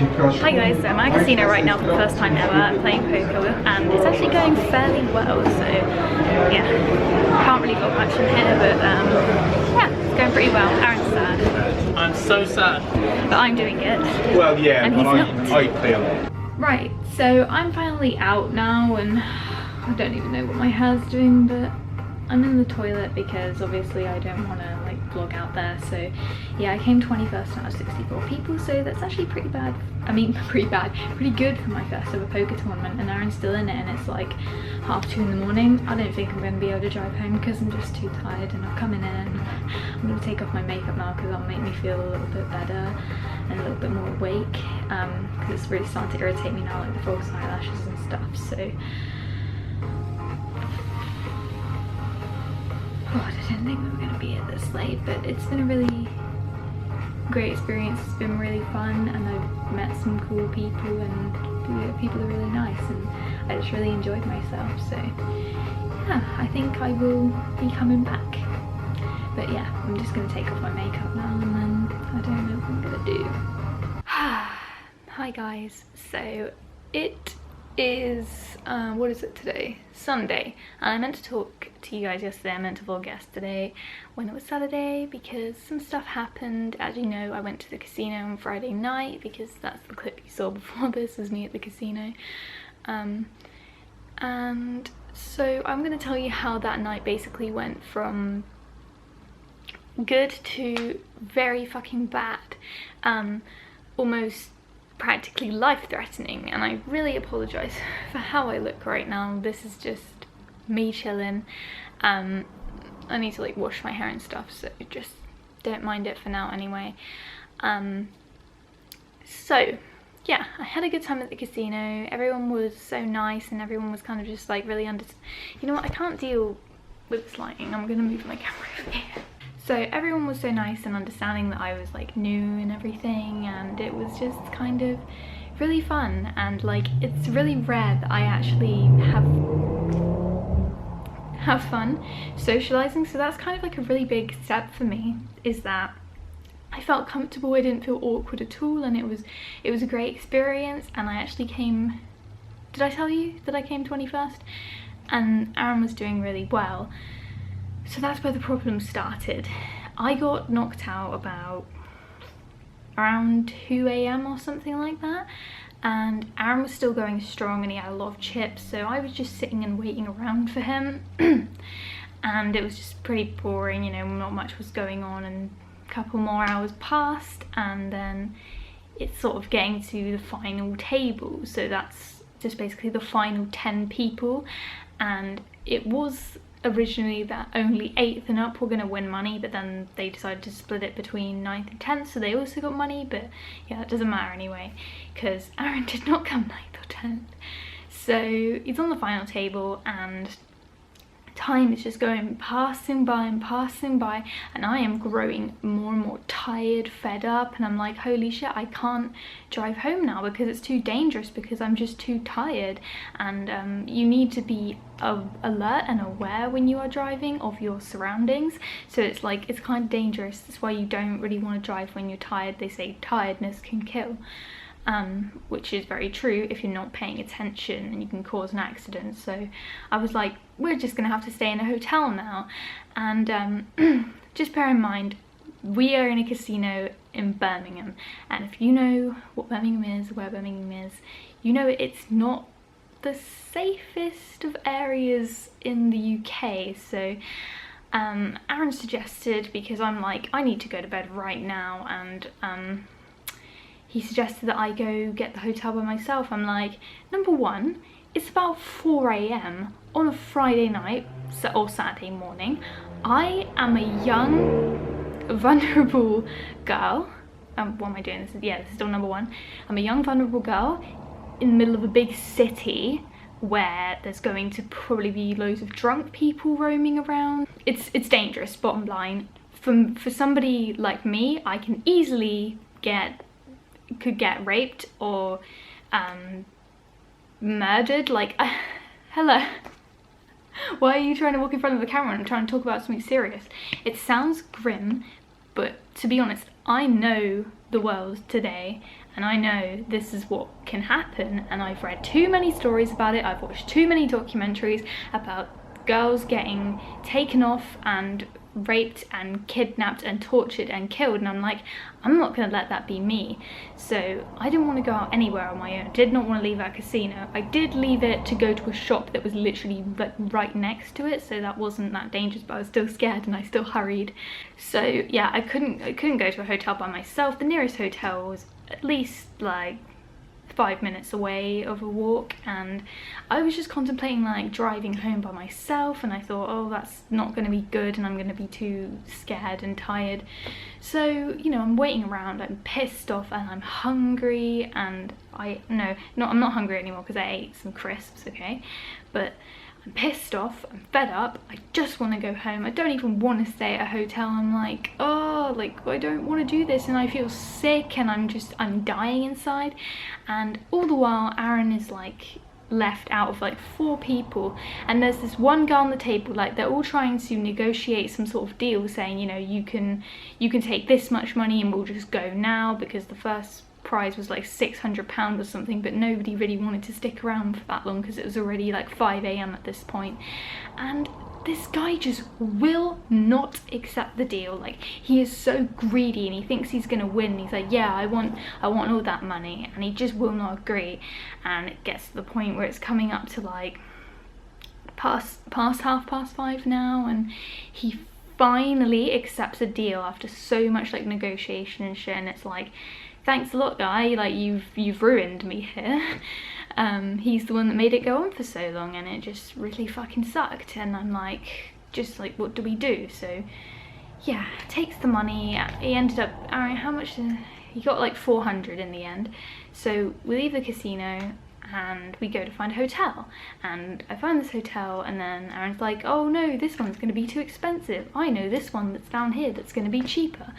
Hi guys, so I'm at a casino right now for the first time ever playing poker, and it's actually going fairly well, so yeah, can't really talk much in here, but yeah, it's going pretty well. Aaron's sad. I'm so sad. But I'm doing it. Well, yeah, and but he's not. I play a lot. Right, so I'm finally out now, and I don't even know what my hair's doing, but I'm in the toilet because obviously I don't want to like vlog out there. So yeah, I came 21st out of 64 people, so that's actually pretty bad. I mean, pretty good for my first ever poker tournament, and Aaron's still in it, and it's like 2:30 in the morning. I don't think I'm going to be able to drive home because I'm just too tired, and I've come in and I'm going to take off my makeup now because that'll make me feel a little bit better and a little bit more awake, because it's really starting to irritate me now, like the false eyelashes and stuff. So God, I didn't think we were going to be here this late, but it's been a really great experience. It's been really fun, and I've met some cool people, and people are really nice, and I just really enjoyed myself. So yeah, I think I will be coming back. But yeah, I'm just going to take off my makeup now, and then I don't know what I'm going to do. Hi guys, so it is what is it today? Sunday, and I meant to talk to you guys yesterday. I meant to vlog yesterday when it was Saturday because some stuff happened. As you know, I went to the casino on Friday night because that's the clip you saw before this, is me at the casino, and so I'm going to tell you how that night basically went from good to very fucking bad, almost practically life-threatening, and I really apologize for how I look right now. This is just me chilling. I need to like wash my hair and stuff, so just don't mind it for now anyway. So yeah, I had a good time at the casino. Everyone was so nice, and everyone was kind of just like really you know what, I can't deal with this lighting. I'm gonna move my camera over here. So everyone was so nice and understanding that I was like new and everything, and it was just kind of really fun. And like, it's really rare that I actually have fun socializing, so that's kind of like a really big step for me, is that I felt comfortable. I didn't feel awkward at all, and it was a great experience. And I actually came, did I tell you that I came 21st? And Aaron was doing really well. So that's where the problem started. I got knocked out about around 2 AM or something like that, and Aaron was still going strong, and he had a lot of chips, so I was just sitting and waiting around for him. And it was just pretty boring, you know, not much was going on, and a couple more hours passed, and then it's sort of getting to the final table. So that's just basically the final 10 people, and it was originally that only 8th and up were going to win money, but then they decided to split it between 9th and 10th, so they also got money. But yeah, it doesn't matter anyway, because Aaron did not come 9th or 10th. So he's on the final table, and time is just going passing by, and I am growing more and more tired, fed up, and I'm like, holy shit, I can't drive home now because it's too dangerous, because I'm just too tired. And you need to be alert and aware when you are driving of your surroundings. So it's like, it's kind of dangerous. That's why you don't really want to drive when you're tired. They say tiredness can kill. Which is very true if you're not paying attention, and you can cause an accident. So I was like, we're just gonna have to stay in a hotel now. And just bear in mind, we are in a casino in Birmingham, and if you know what Birmingham is, where Birmingham is, you know it's not the safest of areas in the UK. So Aaron suggested, because I'm like, I need to go to bed right now, and he suggested that I go get the hotel by myself. I'm like, number one, it's about 4 AM on a Friday night or Saturday morning. I am a young, vulnerable girl. What am I doing? This is still number one. I'm a young, vulnerable girl in the middle of a big city where there's going to probably be loads of drunk people roaming around. It's dangerous, bottom line. For somebody like me, I can easily could get raped or murdered. Like, hello, why are you trying to walk in front of the camera? I'm trying to talk about something serious. It sounds grim, but to be honest, I know the world today, and I know this is what can happen, and I've read too many stories about it, I've watched too many documentaries about girls getting taken off and raped and kidnapped and tortured and killed, and I'm like, I'm not gonna let that be me. So I didn't want to go out anywhere on my own. Did not want to leave that casino. I did leave it to go to a shop that was literally like right next to it, so that wasn't that dangerous, but I was still scared and I still hurried. So yeah, I couldn't go to a hotel by myself. The nearest hotel was at least like 5 minutes away of a walk, and I was just contemplating like driving home by myself, and I thought, oh, that's not going to be good and I'm going to be too scared and tired. So, you know, I'm waiting around, I'm pissed off and I'm hungry, and I'm not hungry anymore because I ate some crisps, okay, but I'm pissed off, I'm fed up, I just want to go home. I don't even want to stay at a hotel. I'm like, oh, like, I don't want to do this, and I feel sick and I'm dying inside. And all the while Aaron is like left out of like 4 people, and there's this one girl on the table, like they're all trying to negotiate some sort of deal, saying, you know, you can take this much money and we'll just go now, because the first prize was like £600 or something, but nobody really wanted to stick around for that long because it was already like 5 AM at this point. And this guy just will not accept the deal. Like, he is so greedy and he thinks he's gonna win. He's like, yeah, I want all that money, and he just will not agree. And it gets to the point where it's coming up to like past 5:30 now, and he finally accepts a deal after so much like negotiation and shit, and it's like, thanks a lot, guy, like you've ruined me here. He's the one that made it go on for so long, and it just really fucking sucked. And I'm like, just like, what do we do? So yeah, takes the money. He ended up, how much? He got like 400 in the end. So we leave the casino and we go to find a hotel, and I find this hotel, and then Aaron's like, oh no, this one's going to be too expensive. I know this one that's down here that's going to be cheaper.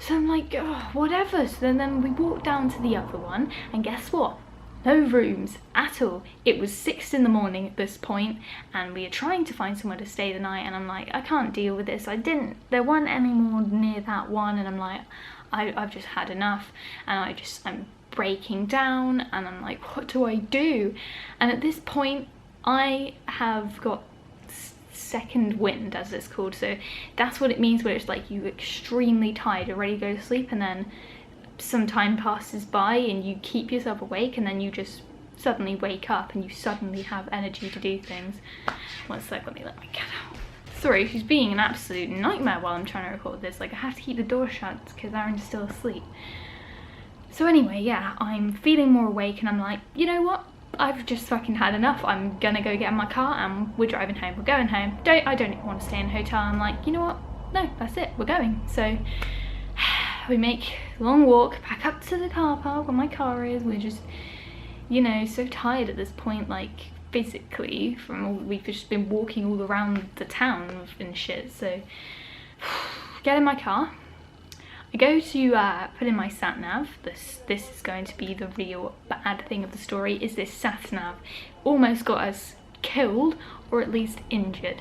So I'm like, oh, whatever. So then we walk down to the other one, and guess what? No rooms at all. It was 6 in the morning at this point, and we are trying to find somewhere to stay the night, and I'm like, I can't deal with this. There weren't any more near that one, and I'm like, I've just had enough, and I'm breaking down, and I'm like, what do I do? And at this point I have got second wind, as it's called. So that's what it means, where it's like you're extremely tired, you're ready to go to sleep, and then some time passes by and you keep yourself awake, and then you just suddenly wake up and you suddenly have energy to do things. One sec, let me get out. Sorry, she's being an absolute nightmare while I'm trying to record this. Like, I have to keep the door shut because Aaron's still asleep. So anyway, yeah, I'm feeling more awake, and I'm like, you know what? I've just fucking had enough. I'm gonna go get in my car and we're driving home. We're going home. I don't even want to stay in a hotel. I'm like, you know what? No, that's it. We're going. So we make a long walk back up to the car park where my car is. We're just, you know, so tired at this point, like physically, from all we've just been walking all around the town and shit. So get in my car. I go to put in my sat nav. This is going to be the real bad thing of the story, is this sat nav almost got us killed, or at least injured.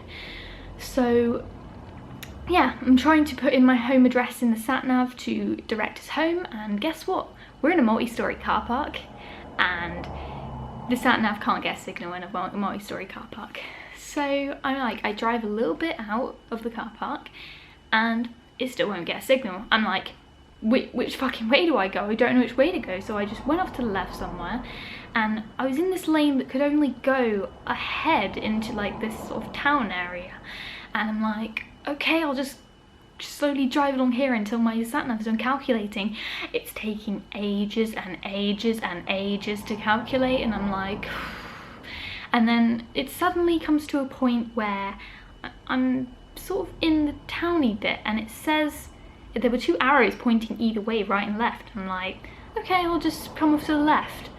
So yeah, I'm trying to put in my home address in the sat nav to direct us home, and guess what? We're in a multi-story car park, and the sat nav can't get a signal in a multi-story car park. So I drive a little bit out of the car park, and it still won't get a signal. I'm like, which fucking way do I go? I don't know which way to go. So I just went off to the left somewhere, and I was in this lane that could only go ahead into like this sort of town area, and I'm like, okay, I'll just slowly drive along here until my sat-nav is done calculating. It's taking ages and ages and ages to calculate, and I'm like, and then it suddenly comes to a point where I'm sort of in the towny bit, and it says there were 2 arrows pointing either way, right and left. I'm like, okay, I'll just come off to the left.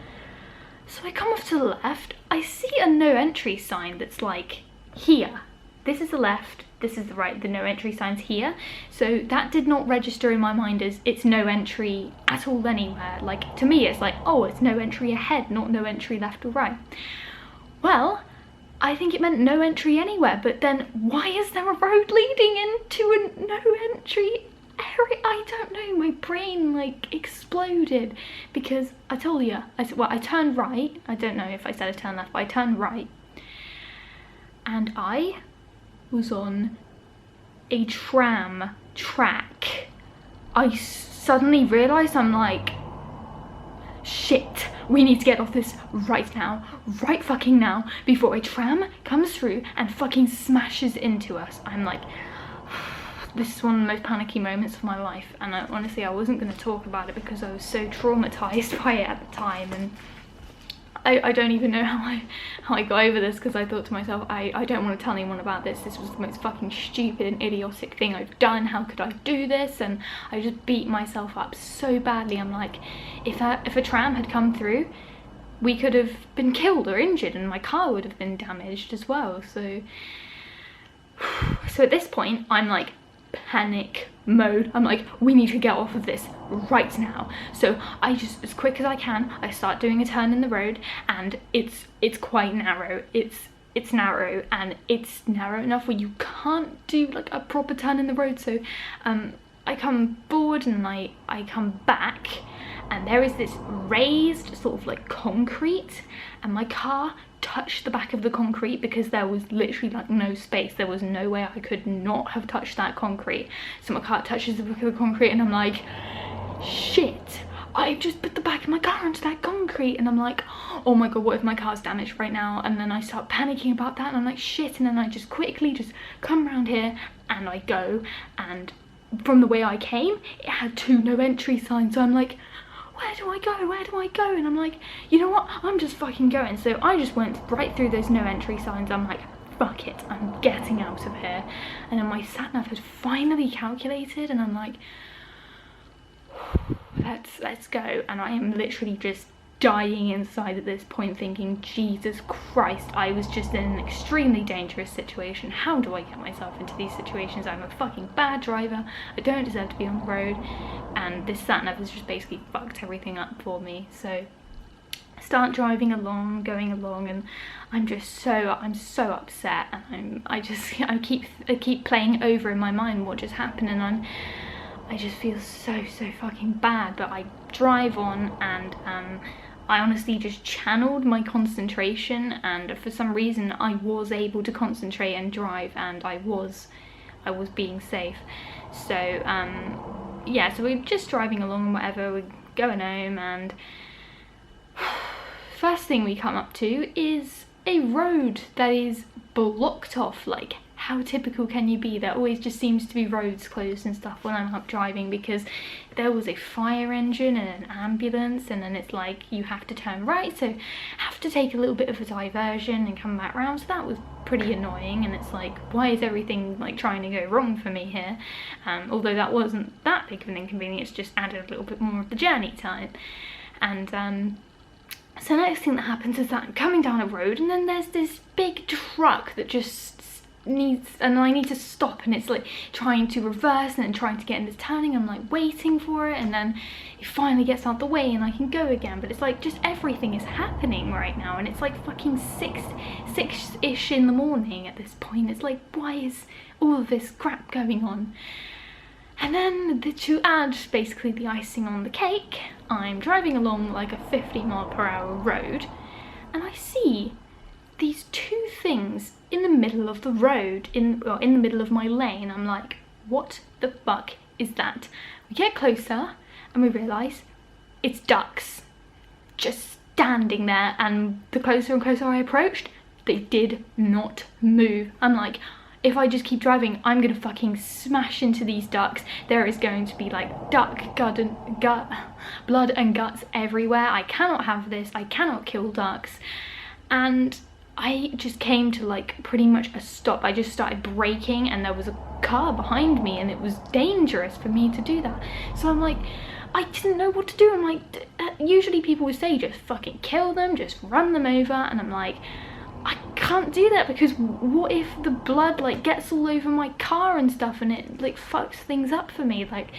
So I come off to the left, I see a no entry sign that's like, here, this is the left, this is the right, the no entry sign's here. So that did not register in my mind as it's no entry at all anywhere. Like, to me it's like, oh, it's no entry ahead, not no entry left or right. Well, I think it meant no entry anywhere, but then why is there a road leading into a no entry I don't know, my brain like exploded, because I told you, I turned right. I don't know if I said I turned left, but I turned right, and I was on a tram track. I suddenly realised, I'm like, shit, we need to get off this right now, right fucking now, before a tram comes through and fucking smashes into us. I'm like, this is one of the most panicky moments of my life, and honestly I wasn't going to talk about it because I was so traumatized by it at the time, and I don't even know how I got over this, because I thought to myself, I don't want to tell anyone about this. This was the most fucking stupid and idiotic thing I've done. How could I do this? And I just beat myself up so badly. I'm like, if a tram had come through, we could have been killed or injured, and my car would have been damaged as well. So at this point, I'm like, panic mode. I'm like, we need to get off of this right now. So I just, as quick as I can, I start doing a turn in the road, and it's quite narrow. It's narrow, and it's narrow enough where you can't do like a proper turn in the road. So I come forward and I come back, and there is this raised sort of like concrete, and my car touched the back of the concrete because there was literally like no space. There was no way I could not have touched that concrete. So my car touches the back of the concrete, and I'm like, shit, I've just put the back of my car into that concrete. And I'm like, oh my god, what if my car's damaged right now? And then I start panicking about that, and I'm like, shit. And then I just quickly just come around here, and I go, and from the way I came, it had 2 no entry signs. So I'm like, where do I go? Where do I go? And I'm like, you know what? I'm just fucking going. So I just went right through those no entry signs. I'm like, fuck it, I'm getting out of here. And then my sat nav had finally calculated, and I'm like, let's go. And I am literally just dying inside at this point, thinking, Jesus Christ, I was just in an extremely dangerous situation. How do I get myself into these situations? I'm a fucking bad driver. I don't deserve to be on the road. And this sat nav has just basically fucked everything up for me. So I start driving along, going along, and I'm so upset, and I keep playing over in my mind what just happened, and I just feel so fucking bad. But I drive on, and I honestly just channeled my concentration, and for some reason I was able to concentrate and drive, and I was being safe. So yeah, so we're just driving along and whatever, we're going home, and first thing we come up to is a road that is blocked off. Like, how typical can you be? There always just seems to be roads closed and stuff when I'm up driving, because there was a fire engine and an ambulance, and then it's like you have to turn right, so have to take a little bit of a diversion and come back round. So that was pretty annoying, and it's like, why is everything like trying to go wrong for me here? Although that wasn't that big of an inconvenience, just added a little bit more of the journey time. And so next thing that happens is that I'm coming down a road, and then there's this big truck that just and I need to stop, and it's like trying to reverse and then trying to get into turning. I'm like waiting for it, and then it finally gets out the way and I can go again. But it's like just everything is happening right now, and it's like fucking six-ish in the morning at this point. It's like, why is all of this crap going on? And then to add basically the icing on the cake, I'm driving along like a 50-mile-per-hour road, and I see these 2 things in the middle of the road, in the middle of my lane. I'm like, what the fuck is that? We get closer and we realise it's ducks just standing there, and the closer and closer I approached, they did not move. I'm like, if I just keep driving, I'm gonna fucking smash into these ducks. There is going to be like blood and guts everywhere. I cannot have this. I cannot kill ducks. And I just came to like pretty much a stop. I just started braking, and there was a car behind me, and it was dangerous for me to do that. So I'm like, I didn't know what to do. I'm like, usually people would say just fucking kill them, just run them over, and I'm like, I can't do that, because what if the blood like gets all over my car and stuff, and it like fucks things up for me? Like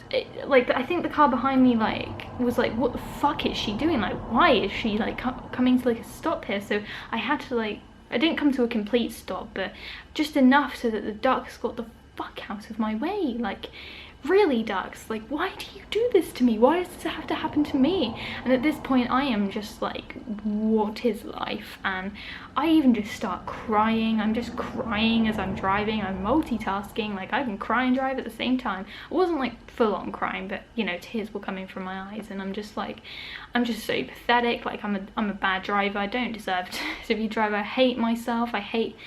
I think the car behind me like was like, what the fuck is she doing? Like, why is she like coming to like a stop here? So I had to like, I didn't come to a complete stop, but just enough so that the ducks got the fuck out of my way. Like, really, Dux, like, why do you do this to me? Why does this have to happen to me? And at this point I am just like, what is life? And I even just start crying. I'm just crying as I'm driving. I'm multitasking, like I can cry and drive at the same time. It wasn't like full on crying, but you know, tears were coming from my eyes, and I'm just like, I'm just so pathetic. Like I'm a bad driver. I don't deserve to be a driver. I hate myself. I hate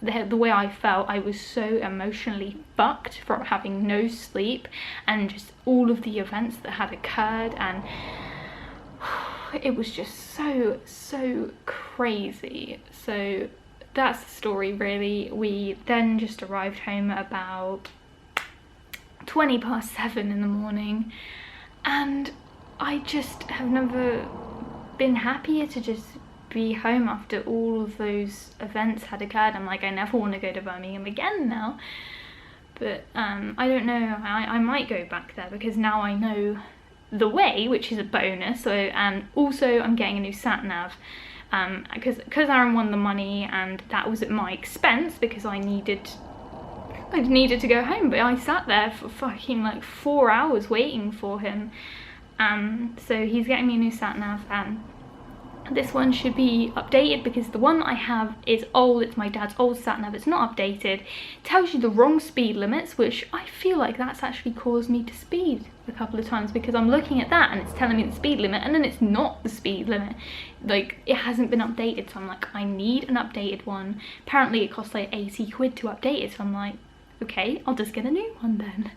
the way I felt. I was so emotionally fucked from having no sleep and just all of the events that had occurred, and it was just so crazy. So that's the story really. We then just arrived home at about 7:20 in the morning, and I just have never been happier to just be home after all of those events had occurred. I'm like, I never want to go to Birmingham again now, but I don't know, I might go back there because now I know the way, which is a bonus. So, and also I'm getting a new sat nav because Aaron won the money, and that was at my expense because I needed to go home, but I sat there for fucking like 4 hours waiting for him. So he's getting me a new sat nav, and this one should be updated because the one I have is old. It's my dad's old sat nav. It's not updated. It tells you the wrong speed limits, which I feel like that's actually caused me to speed a couple of times because I'm looking at that and it's telling me the speed limit, and then it's not the speed limit. Like, it hasn't been updated, so I'm like, I need an updated one. Apparently it costs like 80 quid to update it, so I'm like, okay, I'll just get a new one then.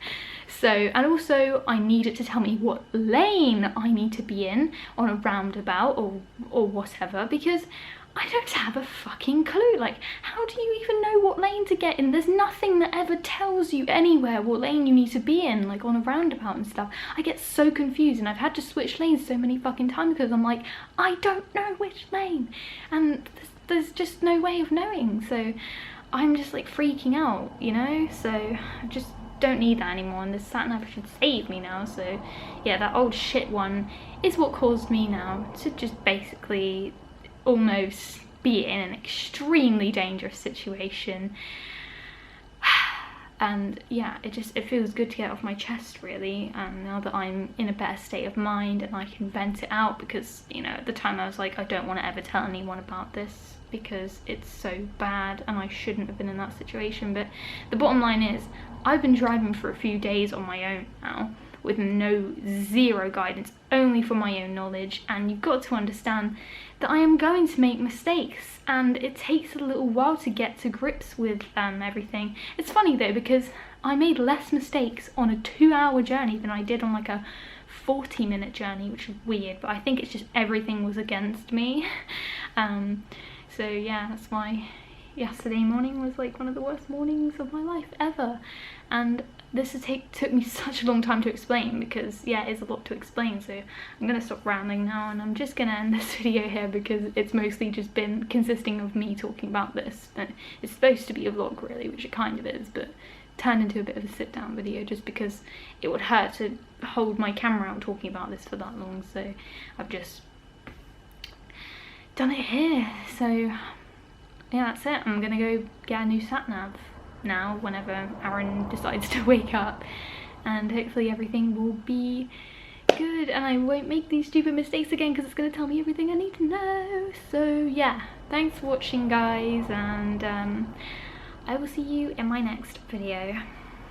So, and also I need it to tell me what lane I need to be in on a roundabout or whatever, because I don't have a fucking clue. Like, how do you even know what lane to get in? There's nothing that ever tells you anywhere what lane you need to be in, like on a roundabout and stuff. I get so confused, and I've had to switch lanes so many fucking times because I'm like, I don't know which lane, and there's just no way of knowing. So I'm just like freaking out, you know? So I just don't need that anymore, and this sat nav should save me now. So yeah, that old shit one is what caused me now to just basically almost be in an extremely dangerous situation. And yeah, it feels good to get off my chest really, now that I'm in a better state of mind and I can vent it out, because you know, at the time I was like, I don't want to ever tell anyone about this because it's so bad and I shouldn't have been in that situation. But the bottom line is, I've been driving for a few days on my own now with zero guidance, only from my own knowledge, and you've got to understand that I am going to make mistakes, and it takes a little while to get to grips with everything. It's funny though, because I made less mistakes on a 2-hour journey than I did on like a 40-minute journey, which is weird, but I think it's just everything was against me. So yeah, that's why yesterday morning was like one of the worst mornings of my life ever. And this took me such a long time to explain because yeah, it's a lot to explain. So I'm gonna stop rambling now, and I'm just gonna end this video here because it's mostly just been consisting of me talking about this. And it's supposed to be a vlog really, which it kind of is, but turned into a bit of a sit down video just because it would hurt to hold my camera out talking about this for that long. So I've just done it here. So yeah, that's it. I'm gonna go get a new sat nav now whenever Aaron decides to wake up, and hopefully everything will be good and I won't make these stupid mistakes again because it's gonna tell me everything I need to know. So yeah, thanks for watching guys, and I will see you in my next video.